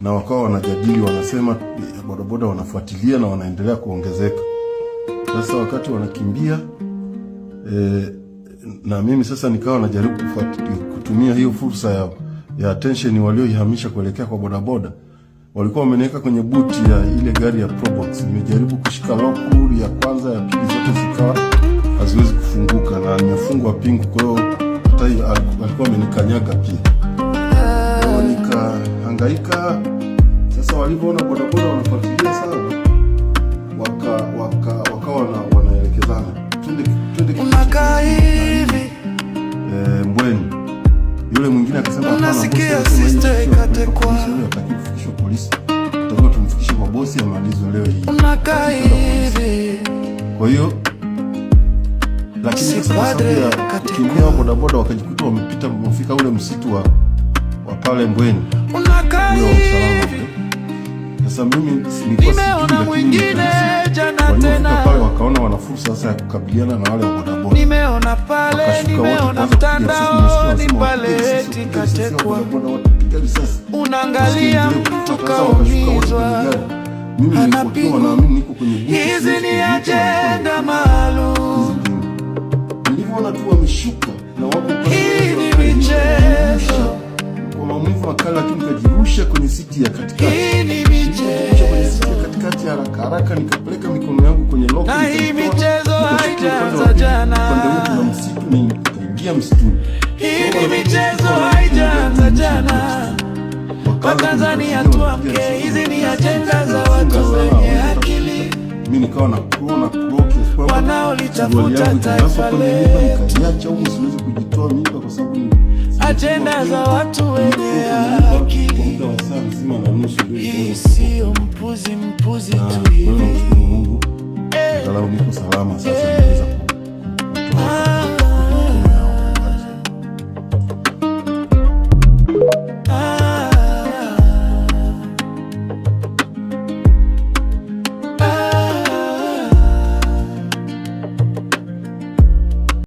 na wakawa wanajadili, wanasema bodaboda wanafuatilia na wanaendelea kuongezeka. Sasa wakati wanakimbia na mimi sasa nikawa najaribu kutumia hiyo fursa ya attention walioihamisha kuelekea kwa bodaboda. Walikuwa wameniweka kwenye buti ya ile gari ya Probox. Nimejaribu kushika lock ya kwanza, ya pili, zote zikawa haziwezi kufunguka na nimefungwa pingu, kwa hiyo hata alikuwa amenikanyaga pia. Nikahangaika. Sasa walivyoona bodaboda wanafuatilia sana, wakawa wanaelekezana twende unakaa hivi Mbweni. Yule mwingine akasema hapana, unasikia sister ikatekwa, atakifikishwa polisi, tutakuwa tumfikishe kwa bosi amalizwe leo hii. Unakaa hivi. Kwa hiyo lakini sasa sababu ya kimbia bodaboda wakajikuta wamepita, wamefika ule msitu wa pale Mbweni. Unakaa hivi. Sasa mimi nimeona mwingine jana tena pale, wakaona wana fursa sasa ya kukabiliana na wale wa bodaboda. Nimeona pale, nimeona mtandaoni pale tikatekwa, unaangalia mtu kaumizwa, niko kwenye hizi ni ajenda maalum. Nilivyoona tu wameshuka na wako pale, hii ni michezo kwa maumivu makali, lakini nikajirusha kwenye siti ya katikati. Hii ni michezo kwenye siti ya katikati, haraka nikapeleka mikono yangu kwenye lock. Na hii michezo haijaanza jana, pande huko na msitu, nikaingia msituni. Hii ni michezo haijaanza jana. Watanzania tuamke, hizi ni ajenda za watu wenye akili, mimi nikawa na croak wanaolitafuta taifa letu. Nikaiacha huko, siwezi kujitoa mimba kwa sababu ajenda za watu wenye akili. Muda wa saa nzima na nusu hii sio mpuzi tu hivi. Mungu, angalau niko salama sasa, naweza